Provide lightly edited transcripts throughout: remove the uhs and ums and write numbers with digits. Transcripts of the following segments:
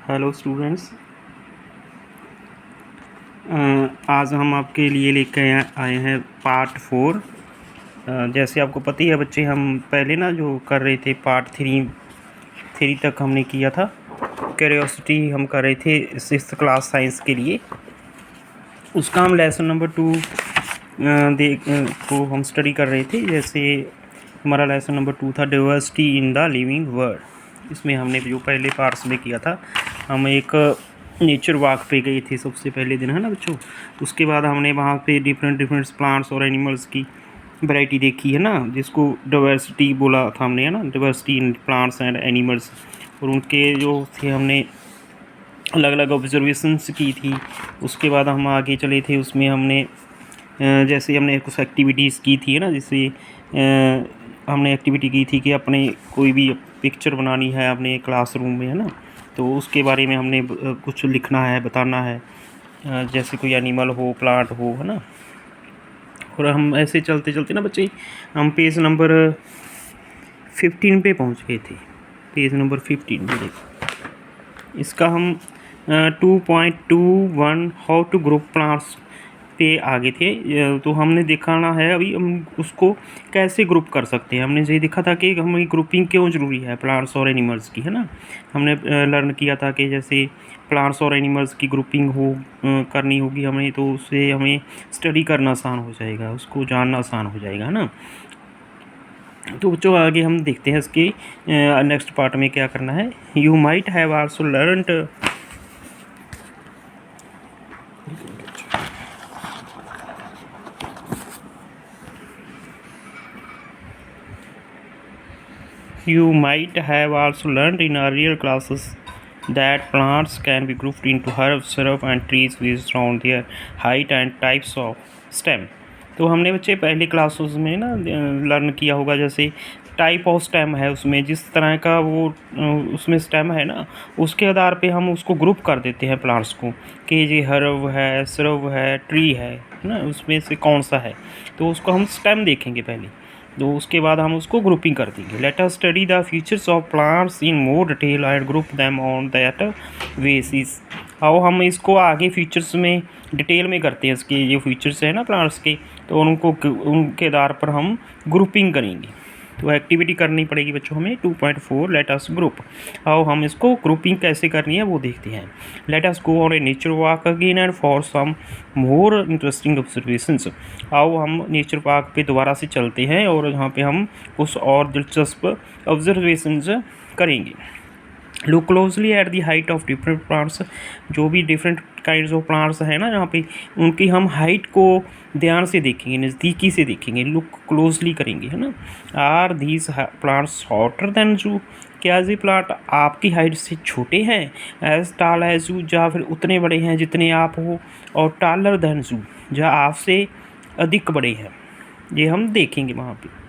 Hello students. आज हम आपके लिए लेकर आए हैं पार्ट 4। जैसे आपको पता ही है बच्चे, हम पहले ना जो कर रहे थे पार्ट 3 तक हमने किया था। क्यूरियोसिटी हम कर रहे थे 6th क्लास साइंस के लिए। उसका हम लेसन नंबर 2 को हम स्टडी कर रहे थे। जैसे हमारा लेसन नंबर 2 था diversity in the living world. इसमें हमने जो पहले पार्ट्स में किया था, हम एक नेचर वॉक पे गए थे सबसे पहले दिन, है ना बच्चों। उसके बाद हमने वहाँ पे डिफरेंट प्लांट्स और एनिमल्स की वैरायटी देखी, है ना, जिसको डाइवर्सिटी बोला था हमने, है ना, diversity in plants and animals. और उनके जो थे हमने अलग अलग ऑब्जर्वेशंस की थी। उसके बाद हम आगे चले थे, उसमें हमने जैसे हमने कुछ एक्टिविटीज़ की थी, है ना, जैसे हमने एक्टिविटी की थी कि अपने कोई भी पिक्चर बनानी है अपने क्लासरूम में, है ना, तो उसके बारे में हमने कुछ लिखना है, बताना है, जैसे कोई एनिमल हो, प्लांट हो, है ना। और हम ऐसे चलते चलते ना बच्चे, हम पेज नंबर 15 पे पहुंच गए थे। पेज नंबर 15 में देखो, इसका हम 2.21 हाउ टू ग्रुप प्लांट्स पे आगे थे। तो हमने दिखाना है अभी हम उसको कैसे ग्रुप कर सकते हैं। हमने ये देखा था कि हमें ग्रुपिंग क्यों ज़रूरी है प्लांट्स और एनिमल्स की, है ना। हमने लर्न किया था कि जैसे प्लांट्स और एनिमल्स की ग्रुपिंग करनी होगी हमें, तो उससे हमें स्टडी करना आसान हो जाएगा, उसको जानना आसान हो जाएगा, है ना। तो बच्चों आगे हम देखते हैं इसके नेक्स्ट पार्ट में क्या करना है। You might have also learned You might have also learned in earlier classes that plants can be grouped into herbs, shrubs and trees based on their height and types of stem। तो हमने बच्चे पहली classes में ना learn किया होगा, जैसे type of stem है, उसमें जिस तरह का वो उसमें स्टेम है ना, उसके आधार पे हम उसको ग्रुप कर देते हैं प्लांट्स को, कि ये हर्ब है, श्रब है, ट्री है ना, उसमें से कौन सा है। तो उसको हम स्टेम देखेंगे पहले, तो उसके बाद हम उसको ग्रुपिंग कर देंगे। Let us study the features of plants in more detail and group them on that basis. आओ हम इसको आगे फीचर्स में डिटेल में करते हैं, इसके जो फीचर्स हैं ना प्लांट्स के, तो उनके आधार पर हम ग्रुपिंग करेंगे। तो एक्टिविटी करनी पड़ेगी बच्चों हमें 2.4 लेट अस ग्रुप। आओ हम इसको ग्रुपिंग कैसे करनी है वो देखते हैं। Let us go on a nature walk again and for some more interesting observations. आओ हम नेचर वॉक पे दोबारा से चलते हैं और यहाँ पे हम कुछ और दिलचस्प ऑब्जर्वेशंस करेंगे। Look closely at the height of different plants. जो भी डिफरेंट काइंड्स ऑफ प्लांट्स हैं ना यहाँ पे, उनकी हम हाइट को ध्यान से देखेंगे, नज़दीकी से देखेंगे, लुक क्लोजली करेंगे, है ना। Are these plants shorter than you. क्या ये प्लांट आपकी हाइट से छोटे हैं, एज टाल एज यू, या फिर उतने बड़े हैं जितने आप हो, और टालर देन यू, या आपसे अधिक बड़े हैं, ये हम देखेंगे वहाँ पे।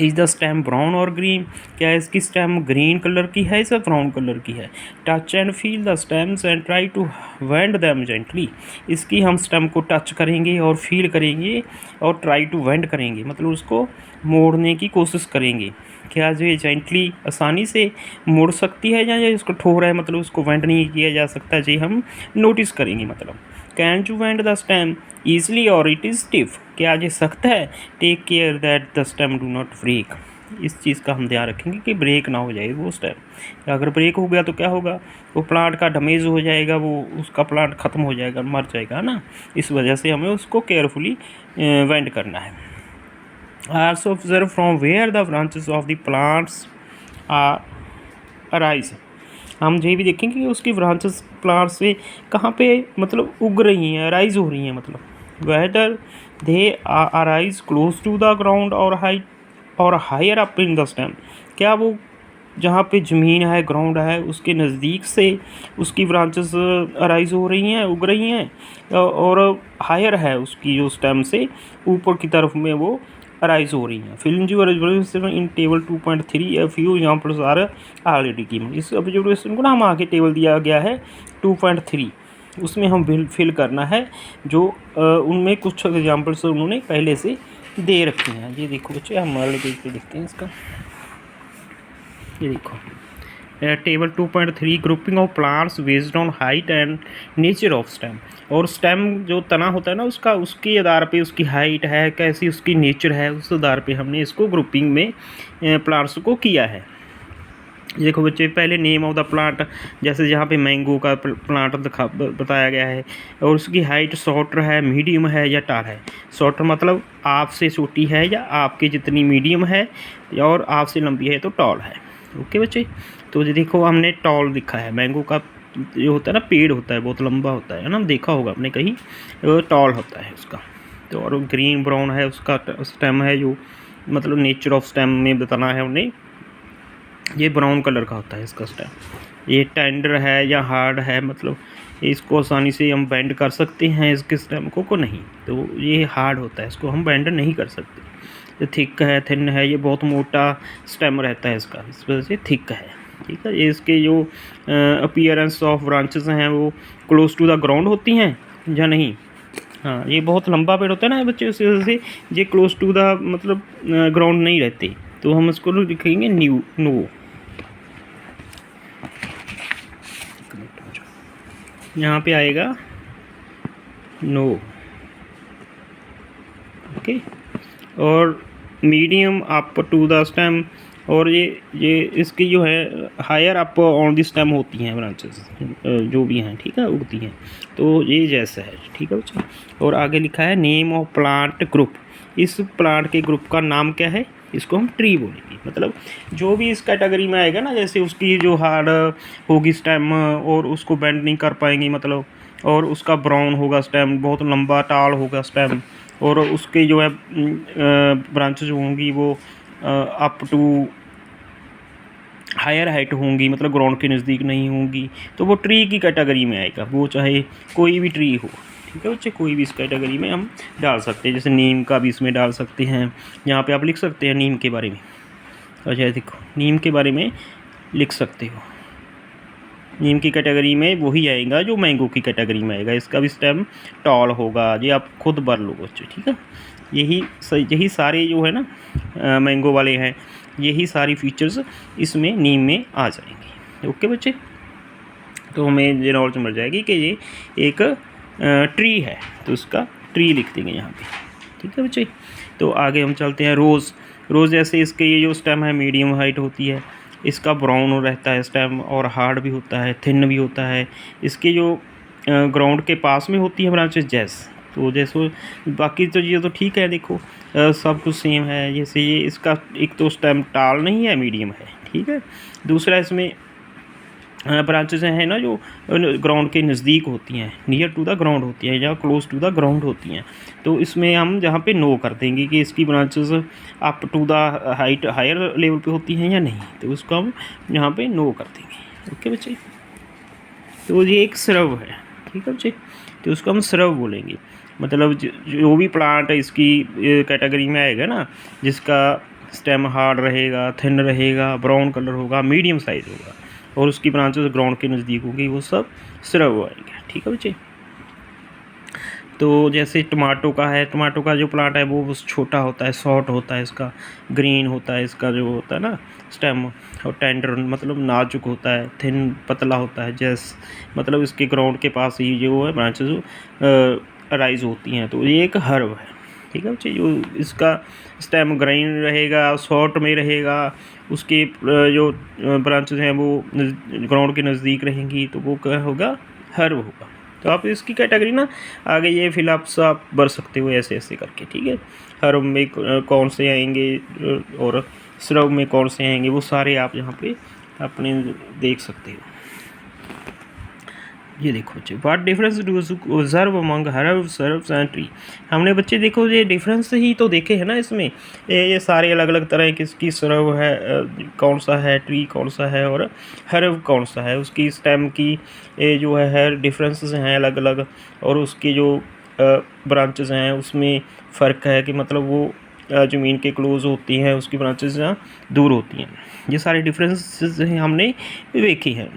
इज द स्टेम ब्राउन और ग्रीन। क्या इसकी स्टेम ग्रीन कलर की है या ब्राउन कलर की है। Touch and feel the stems and try to bend them gently. इसकी हम स्टेम को टच करेंगे और फील करेंगे और ट्राई टू वेंड करेंगे, मतलब उसको मोड़ने की कोशिश करेंगे। क्या जो ये जेंटली आसानी से मुड़ सकती है, या इसको ठोर है, मतलब उसको वेंड नहीं किया जा सकता, जी हम नोटिस करेंगे। मतलब can you bend the stem easily और इट इज़ स्टिफ। क्या ये सख्त है। Take care that the stem do not break. इस चीज़ का हम ध्यान रखेंगे कि ब्रेक ना हो जाए वो स्टेम। अगर ब्रेक हो गया तो क्या होगा, वो प्लांट का डैमेज हो जाएगा, वो उसका प्लांट ख़त्म हो जाएगा, मर जाएगा, है ना। इस वजह से हमें उसको केयरफुली वेंड करना है। Also observe from where the branches of the plants are arise. हम ये भी देखेंगे कि उसकी ब्रांचेस प्लांट से कहाँ पे मतलब उग रही हैं, अराइज हो रही हैं, मतलब whether they arise close to the ground और हाइट और higher up in the stem. क्या वो जहाँ पे ज़मीन है, ग्राउंड है, उसके नज़दीक से उसकी ब्रांचेस अराइज हो रही हैं, उग रही हैं, और हायर है उसकी जो स्टेम से ऊपर की तरफ में वो अराइज हो रही हैं। फिल्म जी observation in table 2.3 a few examples are already given. इस ऑब्जर्वेशन को ना हम आगे टेबल दिया गया है 2.3, उसमें हम फिल करना है जो उनमें कुछ एग्जाम्पल्स उन्होंने पहले से दे रखे हैं। ये देखो बच्चे, हम अगले पेज पे देखते हैं इसका। ये देखो table 2.3 grouping of plants based on height and nature of stem. और स्टेम जो तना होता है ना उसका, उसके आधार पे उसकी हाइट है, कैसी उसकी नेचर है, उस आधार पे हमने इसको ग्रुपिंग में प्लांट्स को किया है। देखो बच्चे, पहले नेम ऑफ द प्लांट, जैसे यहाँ पे मैंगो का प्लांट बताया गया है, और उसकी हाइट शॉर्टर है, मीडियम है या टाल है। शॉर्टर मतलब आपसे छोटी है या आपके जितनी मीडियम है, और आपसे लंबी है तो टॉल है। ओके बच्चे, तो देखो हमने टॉल लिखा है। मैंगो का जो होता है ना पेड़ होता है, बहुत लंबा होता है ना, देखा होगा आपने कहीं, टॉल होता है उसका। तो और ग्रीन ब्राउन है उसका स्टेम है, जो मतलब नेचर ऑफ स्टेम में बताना है उन्हें, ये ब्राउन कलर का होता है इसका स्टेम। ये टेंडर है या हार्ड है, मतलब इसको आसानी से हम बेंड कर सकते हैं इसके स्टेम को नहीं, तो ये हार्ड होता है, इसको हम बेंड नहीं कर सकते। ये थिक है, थिन है, ये बहुत मोटा स्टेम रहता है इसका, इस वजह से थिक है। ठीक है, ये इसके जो अपीयरेंस ऑफ ब्रांचेस हैं वो क्लोज टू द ग्राउंड होती हैं या नहीं। हाँ, ये बहुत लंबा पेड़ होता है ना बच्चे, उस वजह से ये क्लोज टू द मतलब ग्राउंड नहीं रहते, तो हम इसको लिखेंगे नो। यहाँ पे आएगा नो। ओके, और medium up to the stem, और ये इसकी जो है higher up on the stem होती हैं ब्रांचेस जो भी हैं, ठीक है, उगती हैं, तो ये जैसा है। ठीक है बच्चा, और आगे लिखा है नेम ऑफ प्लांट ग्रुप। इस प्लांट के ग्रुप का नाम क्या है, इसको हम ट्री बोलेंगे। मतलब जो भी इस कैटेगरी में आएगा ना, जैसे उसकी जो हार्ड होगी स्टेम और उसको बेंड नहीं कर पाएंगी मतलब, और उसका ब्राउन होगा स्टेम, बहुत लंबा टाल होगा स्टेम, और उसके जो है ब्रांचेज होंगी वो अप टू हायर हाइट होंगी, मतलब ग्राउंड के नज़दीक नहीं होंगी, तो वो ट्री की कैटेगरी में आएगा, वो चाहे कोई भी ट्री हो। ठीक है बच्चे, कोई भी इस कैटेगरी में हम डाल सकते हैं, जैसे नीम का भी इसमें डाल सकते हैं। यहाँ पे आप लिख सकते हैं नीम के बारे में। अच्छा देखो, नीम के बारे में लिख सकते हो, नीम की कैटेगरी में वही आएगा जो मैंगो की कैटेगरी में आएगा। इसका भी स्टेम टॉल होगा, ये आप खुद भर लो बच्चे। ठीक है, यही सारे जो है ना मैंगो वाले हैं, यही सारी फीचर्स इसमें नीम में आ जाएंगे। ओके बच्चे, तो हमें ये नॉलेज मिल जाएगी कि ये एक ट्री है, तो उसका ट्री लिख देंगे यहाँ पे। ठीक है बच्चे, तो आगे हम चलते हैं। रोज़ जैसे इसके ये जो स्टेम है मीडियम हाइट होती है, इसका ब्राउन रहता है स्टेम, और हार्ड भी होता है, थिन भी होता है। इसके जो ग्राउंड के पास में होती है ब्रांचेस जैस, तो जैसे बाकी तो ये तो ठीक है, देखो सब कुछ सेम है। जैसे ये इसका एक तो स्टेम टाल नहीं है, मीडियम है। ठीक है, दूसरा इसमें ब्रांचेस हैं ना जो ग्राउंड के नज़दीक होती हैं, नियर टू द ग्राउंड होती हैं या क्लोज टू द ग्राउंड होती हैं, तो इसमें हम जहाँ पे नो कर देंगे कि इसकी branches up to the height higher level पे होती हैं या नहीं, तो उसको हम यहाँ पे नो कर देंगे। ओके बच्चे, तो ये एक स्रव है। ठीक है बच्चे, तो उसको हम स्रव बोलेंगे। मतलब जो भी प्लांट इसकी कैटेगरी में आएगा ना, जिसका स्टेम हार्ड रहेगा, थिन रहेगा, ब्राउन कलर होगा, मीडियम साइज होगा, और उसकी ब्रांचेस ग्राउंड के नज़दीक होगी, वो सब स्रव आएंगे। ठीक है बच्चे, तो जैसे टमाटो का है, टमाटो का जो प्लांट है वो छोटा होता है, शॉर्ट होता है, इसका ग्रीन होता है, इसका जो होता है ना स्टेम, और टेंडर मतलब नाजुक होता है, थिन पतला होता है, जैस मतलब इसके ग्राउंड के पास ही जो है ब्रांचेस राइज होती हैं, तो ये एक हर्ब है। ठीक है बच्चे, जो इसका स्टेम ग्रीन रहेगा, शॉर्ट में रहेगा, उसके जो ब्रांचेस हैं वो ग्राउंड के नज़दीक रहेंगी, तो वो क्या होगा, हर्ब होगा। तो आप इसकी कैटेगरी ना आगे ये फिलअप्स आप भर सकते हो ऐसे ऐसे करके। ठीक है, हर्ब में कौन से आएंगे और स्रव में कौन से आएंगे, वो सारे आप यहाँ पे अपने देख सकते हो। ये देखो बच्चे, what difference do you observe among herb, shrubs and tree. हमने बच्चे देखो ये डिफरेंस ही तो देखे है ना इसमें, ये सारे अलग अलग तरह किसकी सर्व है, कौन सा है, ट्री कौन सा है, और हर्ब कौन सा है, उसकी स्टेम की ये जो है डिफरेंसेस हैं अलग अलग, और उसकी जो ब्रांचेस हैं उसमें फ़र्क है कि मतलब वो ज़मीन के क्लोज होती हैं, उसकी ब्रांचेस यहाँ दूर होती हैं। ये सारे डिफरेंसेस हमने देखे हैं,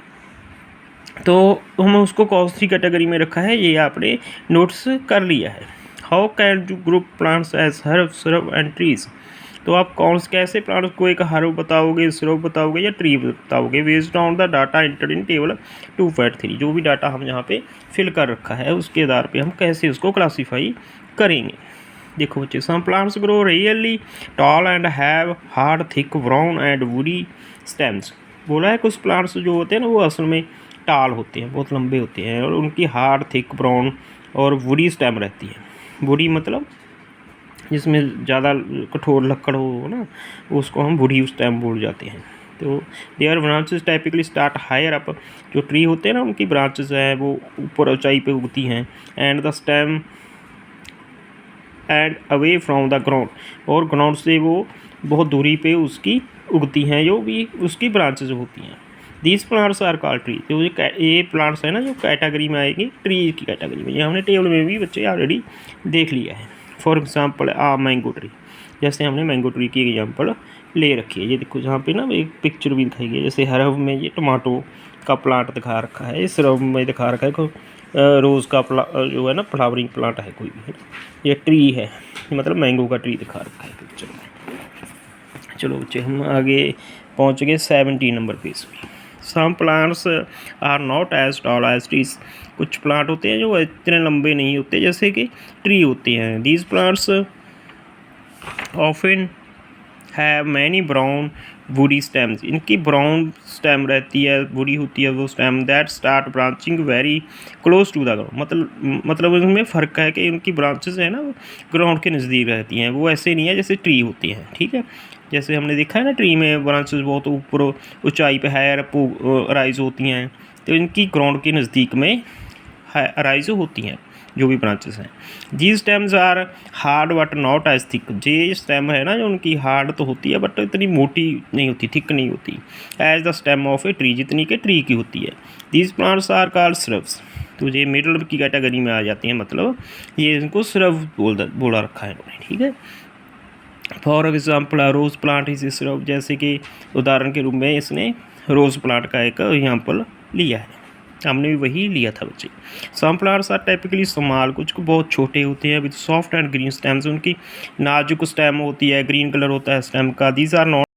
तो हम उसको कौन सी कैटेगरी में रखा है ये आपने नोट्स कर लिया है। How can you group plants as herb, shrub and trees. तो आप कैसे प्लांट्स को एक हर्ब बताओगे, श्रब बताओगे या ट्री बताओगे? Based on the data entered in table 2.3, जो भी डाटा हम यहाँ पे फिल कर रखा है उसके आधार पे हम कैसे उसको क्लासीफाई करेंगे। देखो बच्चे, some plants grow really tall and have hard thick brown and woody stems. बोला है कुछ प्लांट्स जो होते हैं ना वो असल में टाल होते हैं, बहुत लंबे होते हैं और उनकी हार्ड थिक ब्राउन और वुडी स्टेम रहती है। वुडी मतलब जिसमें ज़्यादा कठोर लकड़ हो ना, उसको हम वुडी स्टेम बोल जाते हैं। तो their branches typically start higher up. जो ट्री होते हैं ना उनकी ब्रांचेस हैं वो ऊपर ऊंचाई पे उगती हैं। And the stem and away from the ground, और ग्राउंड से वो बहुत दूरी पे उसकी उगती हैं, जो भी उसकी ब्रांचेज होती हैं। These plants are called tree. तो ये प्लांट्स है ना जो कैटेगरी में आएगी ट्री की कैटेगरी में, ये हमने टेबल में भी बच्चे ऑलरेडी देख लिया है। फॉर एग्जाम्पल मैंगो ट्री, जैसे हमने मैंगो ट्री की एग्जाम्पल ले रखी है। ये देखो जहाँ पे ना एक पिक्चर भी दिखाई गई है, जैसे हरब में ये टमाटो का प्लांट दिखा रखा है, इस रब में दिखा रखा है रोज़ का जो है ना फ्लावरिंग प्लांट है कोई भी, ये ट्री है, मतलब मैंगो का ट्री दिखा रखा है पिक्चर में। चलो बच्चे हम आगे पहुंच गए 17 नंबर पेज पे। Some plants are not as tall as trees. कुछ प्लांट होते हैं जो इतने लंबे नहीं होते जैसे कि ट्री होते हैं। These plants often have many brown woody stems. इनकी ब्राउन स्टेम रहती है, वुडी होती है वो stem, that start branching very close to the ground. मतलब इसमें फ़र्क है कि उनकी ब्रांचेस है ना वो ग्राउंड के नज़दीक रहती हैं, वो ऐसे नहीं है जैसे ट्री होती हैं। ठीक है, जैसे हमने देखा है ना ट्री में ब्रांचेस बहुत ऊपर ऊंचाई पे हायर अप राइज होती हैं, तो इनकी ग्राउंड के नज़दीक में राइज होती हैं जो भी ब्रांचेस हैं। जी stems are hard but not as thick. जे स्टेम है ना जो उनकी हार्ड तो होती है बट इतनी मोटी नहीं होती, थिक नहीं होती, as the stem of a tree, जितनी के ट्री की होती है। These plants are called shrubs. तो ये मिडल की कैटेगरी में आ जाती हैं, मतलब ये इनको श्रब बोला रखा है इन्होंने। ठीक है, for example rose plant is shrub, जैसे कि उदाहरण के रूप में इसने रोज़ प्लांट का एक एग्जाम्पल लिया है, हमने भी वही लिया था बच्चे। Some plants are typically small, कुछ को बहुत छोटे होते हैं, with soft and green stems, उनकी नाजुक स्टेम होती है, ग्रीन कलर होता है स्टेम का। These are not